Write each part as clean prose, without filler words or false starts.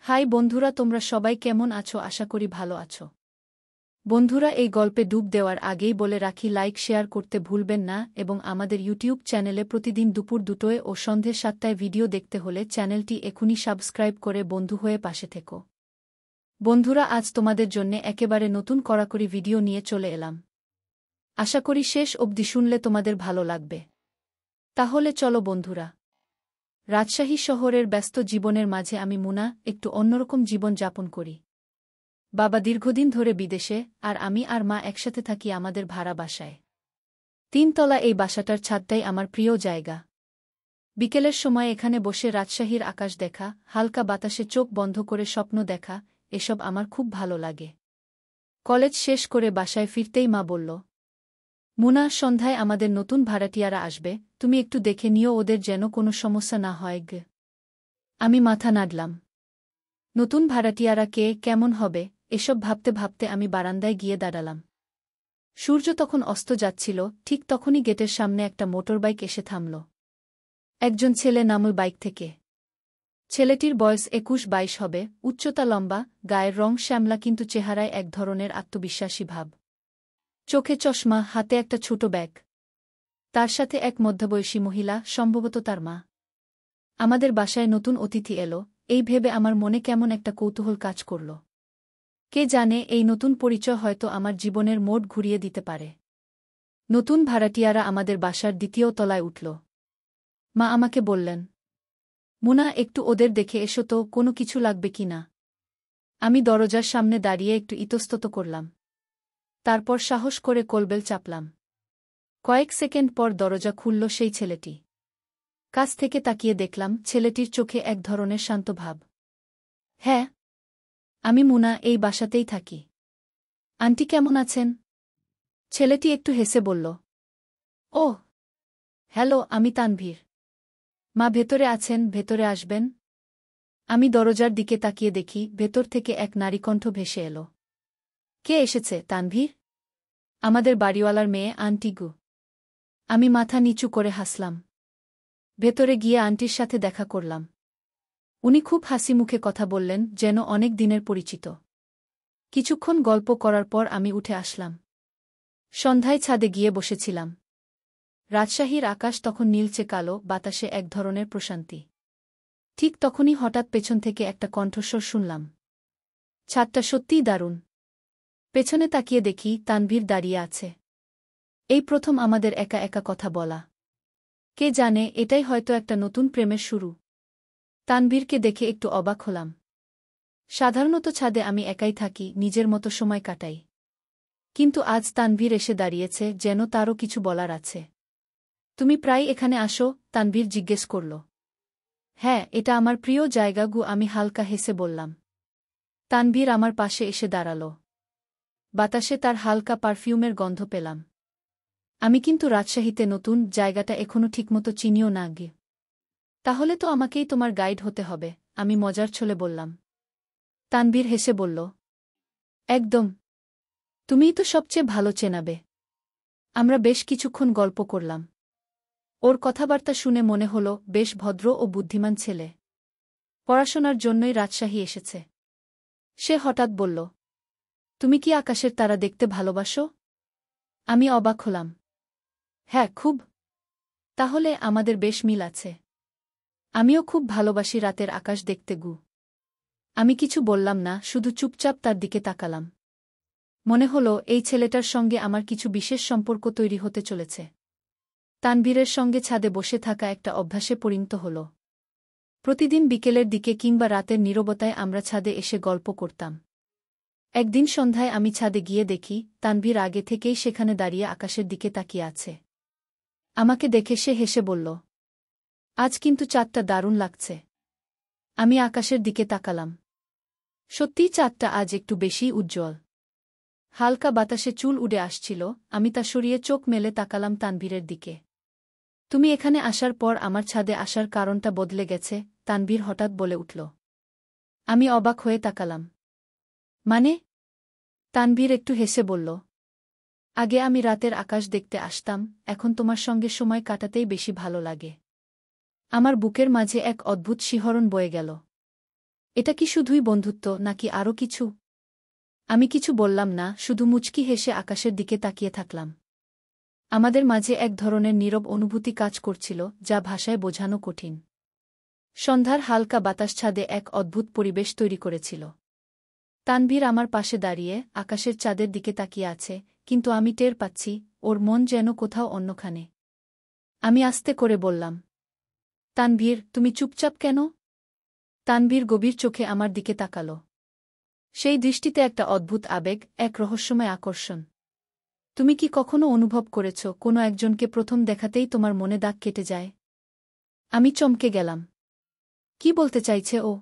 High বন্ধুরা, তোমরা সবাই কেমন আছো? আশা করি ভালো আছো। বন্ধুরা, এই গল্পে ডুব দেওয়ার আগেই বলে রাখি, লাইক শেয়ার করতে ভুলবেন না এবং আমাদের ইউটিউব চ্যানেলে প্রতিদিন দুপুর 2টোয় ও সন্ধে 7টায় ভিডিও দেখতে হলে চ্যানেলটি এখনই সাবস্ক্রাইব করে বন্ধু হয়ে পাশে থেকো। বন্ধুরা, আজ তোমাদের জন্যে একেবারে নতুন কড়াকড়ি ভিডিও নিয়ে চলে এলাম। আশা করি শেষ অবধি শুনলে তোমাদের ভালো লাগবে। তাহলে চলো বন্ধুরা। রাজশাহী শহরের ব্যস্ত জীবনের মাঝে আমি মুনা একটু অন্যরকম জীবন যাপন করি। বাবা দীর্ঘদিন ধরে বিদেশে, আর আমি আর মা একসাথে থাকি আমাদের ভাড়া বাসায়। 3 তলা এই বাসাটার ছাদটাই আমার প্রিয় জায়গা। বিকেলের সময় এখানে বসে রাজশাহীর আকাশ দেখা, হালকা বাতাসে চোখ বন্ধ করে স্বপ্ন দেখা, এসব আমার খুব ভালো লাগে। কলেজ শেষ করে বাসায় ফিরতেই মা বলল, মুনা, সন্ধ্যায় আমাদের নতুন ভাড়াটিয়ারা আসবে, তুমি একটু দেখে নিও ওদের যেন কোনো সমস্যা না হয় গে। আমি মাথা নাড়লাম। নতুন ভাড়াটিয়ারা কে, কেমন হবে, এসব ভাবতে ভাবতে আমি বারান্দায় গিয়ে দাঁড়ালাম। সূর্য তখন অস্ত যাচ্ছিল, ঠিক তখনই গেটের সামনে একটা মোটরবাইক এসে থামল। একজন ছেলে নামল বাইক থেকে। ছেলেটির বয়স 21-22 হবে, উচ্চতা লম্বা, গায়ের রং শ্যামলা, কিন্তু চেহারায় এক ধরনের আত্মবিশ্বাসী ভাব। চোখে চশমা, হাতে একটা ছোট ব্যাগ। তার সাথে এক মধ্যবয়সী মহিলা, সম্ভবত তার মা। আমাদের বাসায় নতুন অতিথি এলো, এই ভেবে আমার মনে কেমন একটা কৌতূহল কাজ করল। কে জানে, এই নতুন পরিচয় হয়তো আমার জীবনের মোড় ঘুরিয়ে দিতে পারে। নতুন ভাড়াটিয়ারা আমাদের বাসার 2য় তলায় উঠল। মা আমাকে বললেন, মুনা, একটু ওদের দেখে এসো তো, কোনো কিছু লাগবে কি না। আমি দরজার সামনে দাঁড়িয়ে একটু ইতস্তত করলাম। তারপর সাহস করে কলবেল চাপলাম। কয়েক সেকেন্ড পর দরজা খুলল সেই ছেলেটি। কাছ থেকে তাকিয়ে দেখলাম ছেলেটির চোখে এক ধরনের শান্ত ভাব। হ্যাঁ, আমি মুনা, এই বাসাতেই থাকি। আন্টি কেমন আছেন? ছেলেটি একটু হেসে বলল, ওহ হ্যালো, আমি তানভীর। মা ভেতরে আছেন, ভেতরে আসবেন। আমি দরজার দিকে তাকিয়ে দেখি ভেতর থেকে এক নারীকণ্ঠ ভেসে এলো। কে এসেছে, তানভীর? আমাদের বাড়িওয়ালার মেয়ে, আন্টি গু। আমি মাথা নিচু করে হাসলাম। ভেতরে গিয়ে আন্টির সাথে দেখা করলাম। উনি খুব হাসি মুখে কথা বললেন, যেন অনেক দিনের পরিচিত। কিছুক্ষণ গল্প করার পর আমি উঠে আসলাম। সন্ধ্যায় ছাদে গিয়ে বসেছিলাম। রাজশাহীর আকাশ তখন নীলচে কালো, বাতাসে এক ধরনের প্রশান্তি। ঠিক তখনই হঠাৎ পেছন থেকে একটা কণ্ঠস্বর শুনলাম, ছাদটা সত্যিই দারুণ। পেছনে তাকিয়ে দেখি তানভীর দাঁড়িয়ে আছে। এই প্রথম আমাদের একা একা কথা বলা। কে জানে, এটাই হয়তো একটা নতুন প্রেমের শুরু। তানভীরকে দেখে একটু অবাক হলাম। সাধারণত ছাদে আমি একাই থাকি, নিজের মতো সময় কাটাই। কিন্তু আজ তানভীর এসে দাঁড়িয়েছে, যেন তারও কিছু বলার আছে। তুমি প্রায় এখানে আসো? তানভীর জিজ্ঞেস করল। হ্যাঁ, এটা আমার প্রিয় জায়গা গু, আমি হালকা হেসে বললাম। তানভীর আমার পাশে এসে দাঁড়াল। বাতাসে তার হালকা পারফিউমের গন্ধ পেলাম। আমি কিন্তু রাজশাহীতে নতুন, জায়গাটা এখনো ঠিকমতো চিনিও না গে। তাহলে তো আমাকেই তোমার গাইড হতে হবে, আমি মজার ছলে বললাম। তানভীর হেসে বলল, একদম, তুমিই তো সবচেয়ে ভালো চেনাবে। আমরা বেশ কিছুক্ষণ গল্প করলাম। ওর কথাবার্তা শুনে মনে হলো বেশ ভদ্র ও বুদ্ধিমান ছেলে। পড়াশোনার জন্যই রাজশাহী এসেছে। সে হঠাৎ বলল, তুমি কি আকাশের তারা দেখতে ভালোবাসো? আমি অবাক হলাম। হ্যাঁ, খুব। তাহলে আমাদের বেশ মিল আছে। আমিও খুব ভালোবাসি রাতের আকাশ দেখতে গু। আমি কিছু বললাম না, শুধু চুপচাপ তার দিকে তাকালাম। মনে হলো এই ছেলেটার সঙ্গে আমার কিছু বিশেষ সম্পর্ক তৈরি হতে চলেছে। তানভীরের সঙ্গে ছাদে বসে থাকা একটা অভ্যাসে পরিণত হল। প্রতিদিন বিকেলের দিকে কিংবা রাতের নীরবতায় আমরা ছাদে এসে গল্প করতাম। একদিন সন্ধ্যায় আমি ছাদে গিয়ে দেখি তানভীর আগে থেকেই সেখানে দাঁড়িয়ে আকাশের দিকে তাকিয়ে আছে। আমাকে দেখে সে হেসে বলল, আজ কিন্তু চাঁদটা দারুণ লাগছে। আমি আকাশের দিকে তাকালাম। সত্যিই চাঁদটা আজ একটু বেশি উজ্জ্বল। হালকা বাতাসে চুল উড়ে আসছিল, আমি তা সরিয়ে চোখ মেলে তাকালাম তানভীরের দিকে। তুমি এখানে আসার পর আমার ছাদে আসার কারণটা বদলে গেছে, তানভীর হঠাৎ বলে উঠল। আমি অবাক হয়ে তাকালাম। মানে? তানভীর একটু হেসে বলল, আগে আমি রাতের আকাশ দেখতে আসতাম, এখন তোমার সঙ্গে সময় কাটাতেই বেশি ভালো লাগে। আমার বুকের মাঝে এক অদ্ভুত শিহরণ বয়ে গেল। এটা কি শুধুই বন্ধুত্ব নাকি আরও কিছু? আমি কিছু বললাম না, শুধু মুচকি হেসে আকাশের দিকে তাকিয়ে থাকলাম। আমাদের মাঝে এক ধরনের নীরব অনুভূতি কাজ করছিল, যা ভাষায় বোঝানো কঠিন। সন্ধ্যার হালকা বাতাস ছাদে এক অদ্ভুত পরিবেশ তৈরি করেছিল। তানভীর আমার পাশে দাঁড়িয়ে আকাশের চাঁদের দিকে তাকিয়ে আছে, কিন্তু আমি টের পাচ্ছি ওর মন যেন কোথাও অন্যখানে। আমি আস্তে করে বললাম, তানভীর, তুমি চুপচাপ কেন? তানভীর গভীর চোখে আমার দিকে তাকাল। সেই দৃষ্টিতে একটা অদ্ভুত আবেগ, এক রহস্যময় আকর্ষণ। তুমি কি কখনো অনুভব করেছ কোনো একজনকে প্রথম দেখাতেই তোমার মনে দাগ কেটে যায়? আমি চমকে গেলাম। কি বলতে চাইছে ও?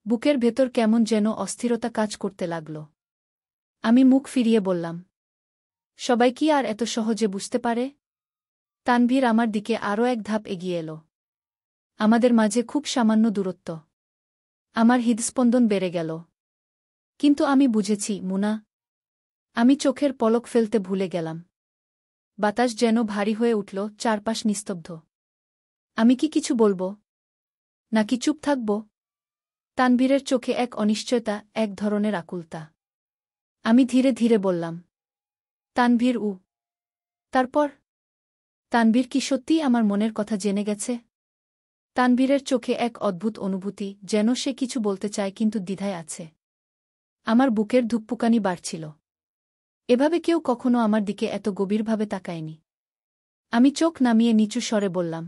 বুকের ভেতর কেমন যেন অস্থিরতা কাজ করতে লাগল। আমি মুখ ফিরিয়ে বললাম, সবাই কি আর এত সহজে বুঝতে পারে? তানভীর আমার দিকে আরও এক ধাপ এগিয়ে এল। আমাদের মাঝে খুব সামান্য দূরত্ব। আমার হৃদস্পন্দন বেড়ে গেল। কিন্তু আমি বুঝেছি, মুনা। আমি চোখের পলক ফেলতে ভুলে গেলাম। বাতাস যেন ভারী হয়ে উঠল, চারপাশ নিস্তব্ধ। আমি কি কিছু বলবো? নাকি চুপ থাকব? তানভীরের চোখে এক অনিশ্চয়তা, এক ধরনের আকুলতা। আমি ধীরে ধীরে বললাম, তানভীর। তারপর? তানভীর কি সত্যিই আমার মনের কথা জেনে গেছে? তানভীরের চোখে এক অদ্ভুত অনুভূতি, যেন সে কিছু বলতে চায় কিন্তু দ্বিধায় আছে। আমার বুকের ধুকপুকানি বাড়ছিল। এভাবে কেউ কখনো আমার দিকে এত গভীরভাবে তাকায়নি। আমি চোখ নামিয়ে নিচু স্বরে বললাম,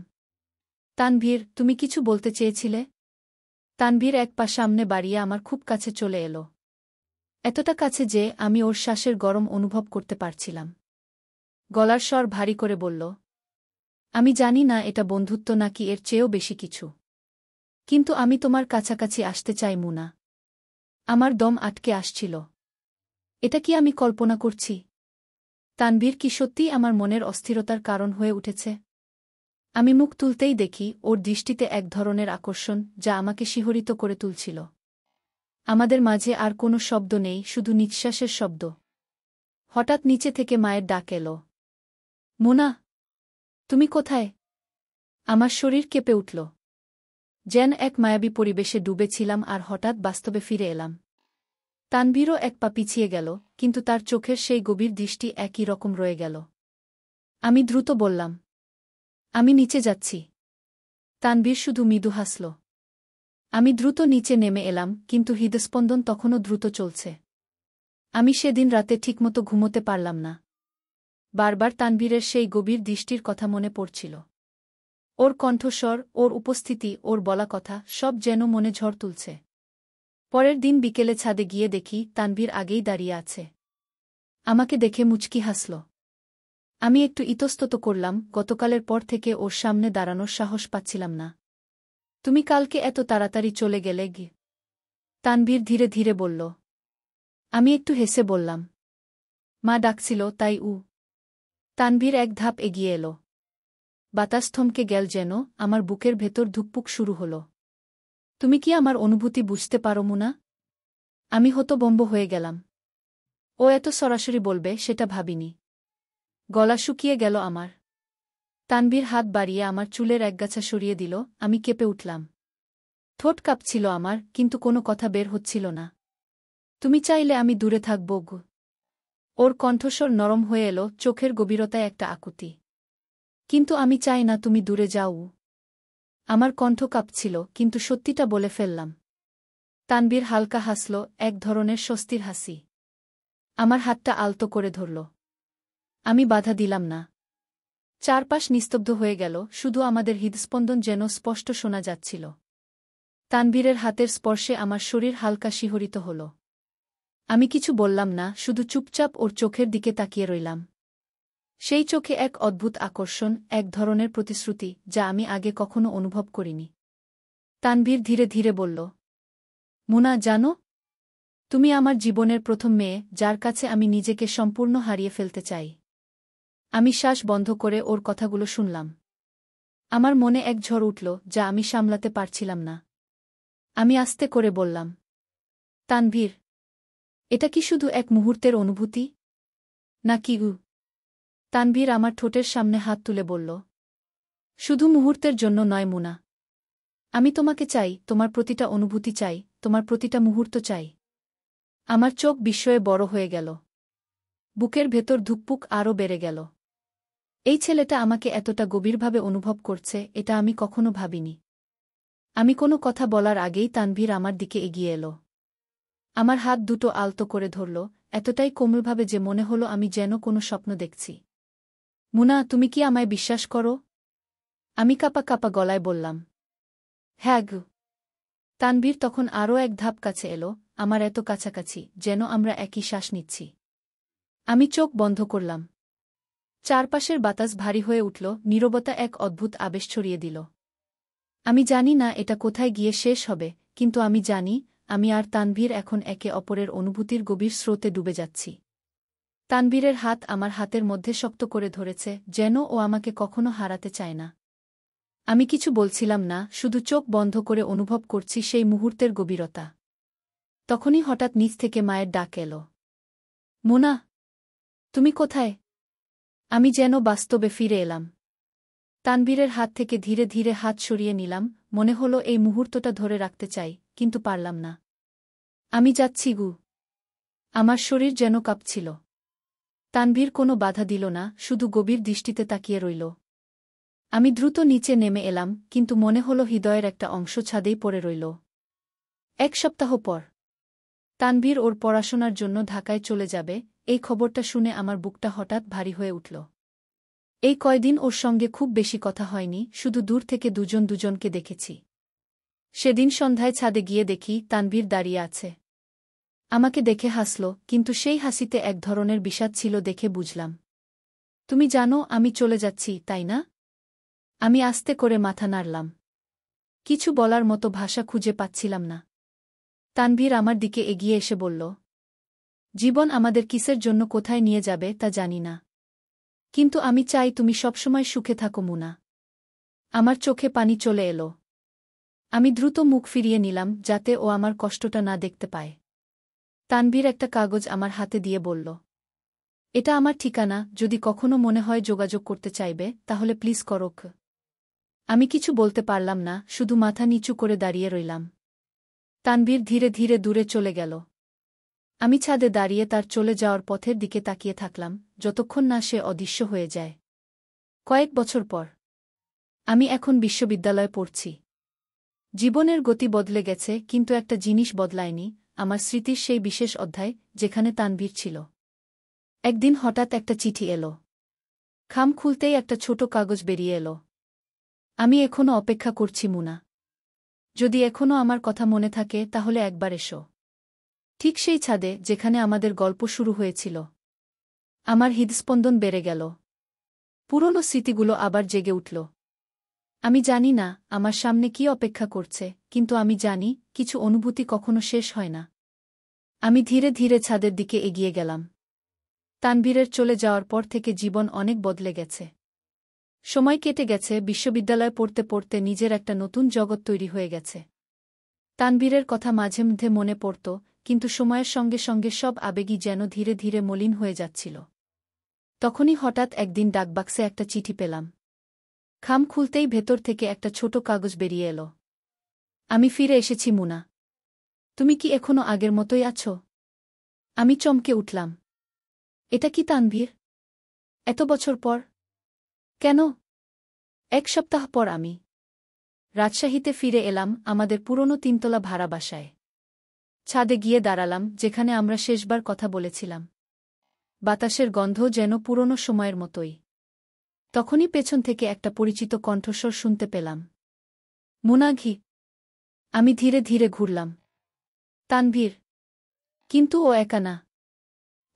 তানভীর, তুমি কিছু বলতে চেয়েছিলে? তানভীর এক পা সামনে বাড়িয়ে আমার খুব কাছে চলে এলো। এতটা কাছে যে আমি ওর শ্বাসের গরম অনুভব করতে পারছিলাম। গলার স্বর ভারী করে বলল, আমি জানি না এটা বন্ধুত্ব নাকি এর চেয়েও বেশি কিছু। কিন্তু আমি তোমার কাছাকাছি আসতে চাই, মুনা। আমার দম আটকে আসছিল। এটা কি আমি কল্পনা করছি? তানভীর কি সত্যিই আমার মনের অস্থিরতার কারণ হয়ে উঠেছে? আমি মুখ তুলতেই দেখি ওর দৃষ্টিতে এক ধরনের আকর্ষণ, যা আমাকে শিহরিত করে তুলছিল। আমাদের মাঝে আর কোনো শব্দ নেই, শুধু নিঃশ্বাসের শব্দ। হঠাৎ নিচে থেকে মায়ের ডাক এলো, মুনা, তুমি কোথায়? আমার শরীর কেঁপে উঠল। যেন এক মায়াবী পরিবেশে ডুবেছিলাম আর হঠাৎ বাস্তবে ফিরে এলাম। তানভীরও এক পা পিছিয়ে গেল, কিন্তু তার চোখের সেই গভীর দৃষ্টি একই রকম রয়ে গেল। আমি দ্রুত বললাম, আমি নিচে যাচ্ছি। তানভীর শুধু মৃদু হাসল। আমি দ্রুত নিচে নেমে এলাম, কিন্তু হৃদস্পন্দন তখনও দ্রুত চলছে। আমি সেদিন রাতে ঠিকমতো ঘুমোতে পারলাম না। বারবার তানভীরের সেই গভীর দৃষ্টির কথা মনে পড়ছিল। ওর কণ্ঠস্বর, ওর উপস্থিতি, ওর বলা কথা, সব যেন মনে ঝড় তুলছে। পরের দিন বিকেলে ছাদে গিয়ে দেখি তানভীর আগেই দাঁড়িয়ে আছে। আমাকে দেখে মুচকি হাসল। আমি একটু ইতস্তত করলাম, গতকালের পর থেকে ওর সামনে দাঁড়ানোর সাহস পাচ্ছিলাম না। তুমি কালকে এত তাড়াতাড়ি চলে গেলে গে? তানভীর ধীরে ধীরে বলল। আমি একটু হেসে বললাম, মা ডাকছিল তাই। তানভীর এক ধাপ এগিয়ে এলো। বাতাস থমকে গেল, যেন আমার বুকের ভেতর ধুকপুক শুরু হল। তুমি কি আমার অনুভূতি বুঝতে পারো, মুনা? আমি হতবম্ব হয়ে গেলাম। ও এত সরাসরি বলবে সেটা ভাবিনি। গলা শুকিয়ে গেল আমার। তানভীর হাত বাড়িয়ে আমার চুলের একগাছা সরিয়ে দিল। আমি কেঁপে উঠলাম। ঠোঁট কাঁপছিল আমার, কিন্তু কোনো কথা বের হচ্ছিল না। তুমি চাইলে আমি দূরে থাকব গো। ওর কণ্ঠস্বর নরম হয়ে এলো, চোখের গভীরতায় একটা আকুতি। কিন্তু আমি চাই না তুমি দূরে যাও। আমার কণ্ঠ কাঁপছিল, কিন্তু সত্যিটা বলে ফেললাম। তানভীর হালকা হাসল, এক ধরনের স্বস্তির হাসি। আমার হাতটা আলতো করে ধরল। আমি বাধা দিলাম না। চারপাশ নিস্তব্ধ হয়ে গেল, শুধু আমাদের হৃদস্পন্দন যেন স্পষ্ট শোনা যাচ্ছিল। তানভীরের হাতের স্পর্শে আমার শরীর হালকা শিহরিত হল। আমি কিছু বললাম না, শুধু চুপচাপ ওর চোখের দিকে তাকিয়ে রইলাম। সেই চোখে এক অদ্ভুত আকর্ষণ, এক ধরনের প্রতিশ্রুতি, যা আমি আগে কখনো অনুভব করিনি। তানভীর ধীরে ধীরে বলল, মুনা, জানো, তুমি আমার জীবনের প্রথম মেয়ে, যার কাছে আমি নিজেকে সম্পূর্ণ হারিয়ে ফেলতে চাই। আমি শ্বাস বন্ধ করে ওর কথাগুলো শুনলাম। আমার মনে এক ঝড় উঠল, যা আমি সামলাতে পারছিলাম না। আমি আস্তে করে বললাম, তানভীর, এটা কি শুধু এক মুহূর্তের অনুভূতি? নাকি? তানভীর আমার ঠোঁটের সামনে হাত তুলে বলল, শুধু মুহূর্তের জন্য নয় মুনা। আমি তোমাকে চাই, তোমার প্রতিটা অনুভূতি চাই, তোমার প্রতিটা মুহূর্ত চাই। আমার চোখ বিস্ময়ে বড় হয়ে গেল। বুকের ভেতর ধুকপুক আরও বেড়ে গেল। এই ছেলেটা আমাকে এতটা গভীরভাবে অনুভব করছে, এটা আমি কখনো ভাবিনি। আমি কোনো কথা বলার আগেই তানভীর আমার দিকে এগিয়ে এলো। আমার হাত দুটো আলতো করে ধরল, এতটাই কোমলভাবে যে মনে হলো আমি যেন কোনো স্বপ্ন দেখছি। মুনা, তুমি কি আমায় বিশ্বাস করো? আমি কাঁপা কাঁপা গলায় বললাম। হ্যাঁ গো। তানভীর তখন আরও এক ধাপ কাছে এলো, আমার এত কাছাকাছি, যেন আমরা একই শ্বাস নিচ্ছি। আমি চোখ বন্ধ করলাম। চারপাশের বাতাস ভারী হয়ে উঠল, নীরবতা এক অদ্ভুত আবেশ ছড়িয়ে দিল। আমি জানি না এটা কোথায় গিয়ে শেষ হবে, কিন্তু আমি জানি, আমি আর তানভীর এখন একে অপরের অনুভূতির গভীর স্রোতে ডুবে যাচ্ছি। তানভীরের হাত আমার হাতের মধ্যে শক্ত করে ধরেছে, যেন ও আমাকে কখনো হারাতে চায় না। আমি কিছু বলছিলাম না, শুধু চোখ বন্ধ করে অনুভব করছি সেই মুহূর্তের গভীরতা। তখনই হঠাৎ নিচ থেকে মায়ের ডাক এলো। মোনা, তুমি কোথায়? আমি যেন বাস্তবে ফিরে এলাম। তানভীরের হাত থেকে ধীরে ধীরে হাত সরিয়ে নিলাম, মনে হলো এই মুহূর্তটা ধরে রাখতে চাই, কিন্তু পারলাম না। আমি যাচ্ছি গু। আমার শরীর যেন কাঁপছিল। তানভীর কোনো বাধা দিল না, শুধু গভীর দৃষ্টিতে তাকিয়ে রইল। আমি দ্রুত নিচে নেমে এলাম, কিন্তু মনে হলো হৃদয়ের একটা অংশ ছাদেই পড়ে রইল। এক সপ্তাহ পর তানভীর ওর পড়াশোনার জন্য ঢাকায় চলে যাবে, এই খবরটা শুনে আমার বুকটা হঠাৎ ভারী হয়ে উঠল। এই কয়দিন ওর সঙ্গে খুব বেশি কথা হয়নি, শুধু দূর থেকে দুজন দুজনকে দেখেছি। সেদিন সন্ধ্যায় ছাদে গিয়ে দেখি তানভীর দাঁড়িয়ে আছে। আমাকে দেখে হাসল, কিন্তু সেই হাসিতে এক ধরনের বিষাদ ছিল দেখে বুঝলাম। তুমি জানো আমি চলে যাচ্ছি, তাই না? আমি আস্তে করে মাথা নাড়লাম। কিছু বলার মতো ভাষা খুঁজে পাচ্ছিলাম না। তানভীর আমার দিকে এগিয়ে এসে বলল, জীবন আমাদের কিসের জন্য কোথায় নিয়ে যাবে তা জানি না, কিন্তু আমি চাই তুমি সবসময় সুখে থাকো মুনা। আমার চোখে পানি চলে এলো। আমি দ্রুত মুখ ফিরিয়ে নিলাম, যাতে ও আমার কষ্টটা না দেখতে পায়। তানভীর একটা কাগজ আমার হাতে দিয়ে বলল, এটা আমার ঠিকানা, যদি কখনো মনে হয় যোগাযোগ করতে চাইবে তাহলে প্লিজ করোক। আমি কিছু বলতে পারলাম না, শুধু মাথা নিচু করে দাঁড়িয়ে রইলাম। তানভীর ধীরে ধীরে দূরে চলে গেল। আমি ছাদে দাঁড়িয়ে তার চলে যাওয়ার পথের দিকে তাকিয়ে থাকলাম, যতক্ষণ না সে অদৃশ্য হয়ে যায়। কয়েক বছর পর আমি এখন বিশ্ববিদ্যালয়ে পড়ছি। জীবনের গতি বদলে গেছে, কিন্তু একটা জিনিস বদলায়নি, আমার স্মৃতির সেই বিশেষ অধ্যায়, যেখানে তানভীর ছিল। একদিন হঠাৎ একটা চিঠি এলো। খাম খুলতেই একটা ছোট কাগজ বেরিয়ে এলো। আমি এখনো অপেক্ষা করছি মুনা। যদি এখনো আমার কথা মনে থাকে তাহলে একবার এসো। ঠিক সেই ছাদে যেখানে আমাদের গল্প শুরু হয়েছিল। আমার হৃদস্পন্দন বেড়ে গেল। পুরনো স্মৃতিগুলো আবার জেগে উঠল। আমি জানি না আমার সামনে কি অপেক্ষা করছে, কিন্তু আমি জানি কিছু অনুভূতি কখনো শেষ হয় না। আমি ধীরে ধীরে ছাদের দিকে এগিয়ে গেলাম। তানভীরের চলে যাওয়ার পর থেকে জীবন অনেক বদলে গেছে। সময় কেটে গেছে, বিশ্ববিদ্যালয়ে পড়তে পড়তে নিজের একটা নতুন জগৎ তৈরি হয়ে গেছে। তানভীরের কথা মাঝে মধ্যে মনে পড়ত, কিন্তু সময়ের সঙ্গে সঙ্গে সব আবেগই যেন ধীরে ধীরে মলিন হয়ে যাচ্ছিল। তখনই হঠাৎ একদিন ডাকবাক্সে একটা চিঠি পেলাম। খাম খুলতেই ভেতর থেকে একটা ছোট কাগজ বেরিয়ে এলো। আমি ফিরে এসেছি মুনা। তুমি কি এখনো আগের মতোই আছো? আমি চমকে উঠলাম। এটা কি তানভীর? এত বছর পর? কেন? এক সপ্তাহ পর আমি রাজশাহীতে ফিরে এলাম, আমাদের পুরনো তিনতলা ভাড়া বাসায়। ছাদে গিয়ে দাঁড়ালাম, যেখানে আমরা শেষবার কথা বলেছিলাম। বাতাসের গন্ধ যেন পুরনো সময়ের মতোই। তখনই পেছন থেকে একটা পরিচিত কণ্ঠস্বর শুনতে পেলাম। মুনা ঘি। আমি ধীরে ধীরে ঘুরলাম। তানভীর। কিন্তু ও একা না।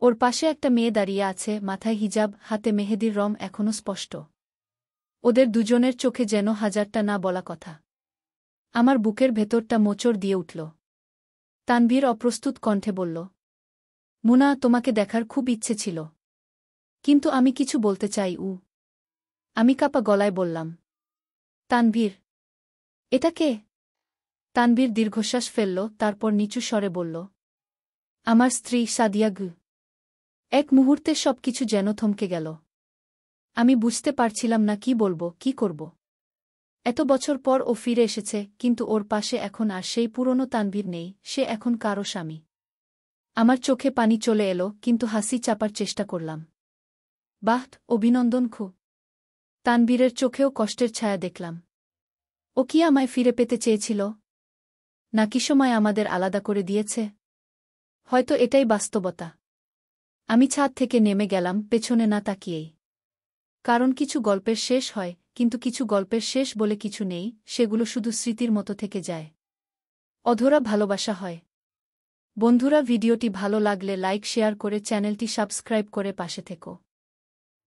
ওর পাশে একটা মেয়ে দাঁড়িয়ে আছে, মাথায় হিজাব, হাতে মেহেদির রং এখনো স্পষ্ট। ওদের দুজনের চোখে যেন হাজারটা না বলা কথা। আমার বুকের ভেতরটা মোচড় দিয়ে উঠল। তানভীর অপ্রস্তুত কণ্ঠে বলল, মুনা, তোমাকে দেখার খুব ইচ্ছে ছিল, কিন্তু আমি কিছু বলতে চাই। আমি কাঁপা গলায় বললাম, তানভীর। এটা কে? তানভীর দীর্ঘশ্বাস ফেলল, তারপর নিচু স্বরে বলল, আমার স্ত্রী সাদিয়া গু। এক মুহূর্তে সবকিছু যেন থমকে গেল। আমি বুঝতে পারছিলাম না কি বলবো, কি করব। এত বছর পর ও ফিরে এসেছে, কিন্তু ওর পাশে এখন আর সেই পুরনো তানভীর নেই, সে এখন কারো স্বামী। আমার চোখে পানি চলে এলো, কিন্তু হাসি চাপার চেষ্টা করলাম। বাহ, অভিনন্দন খু। তানভীরের চোখেও কষ্টের ছায়া দেখলাম। ও কি আমায় ফিরে পেতে চেয়েছিল? নাকি সময় আমাদের আলাদা করে দিয়েছে? হয়তো এটাই বাস্তবতা। আমি ছাদ থেকে নেমে গেলাম, পেছনে না তাকিয়েই। কারণ কিছু গল্পের শেষ হয়, কিন্তু কিছু গল্পের শেষ বলে কিছু নেই, সেগুলো শুধু স্মৃতির মতো থেকে যায়। অধরা ভালোবাসা হয়। বন্ধুরা, ভিডিওটি ভালো লাগলে লাইক শেয়ার করে চ্যানেলটি সাবস্ক্রাইব করে পাশে থেকো।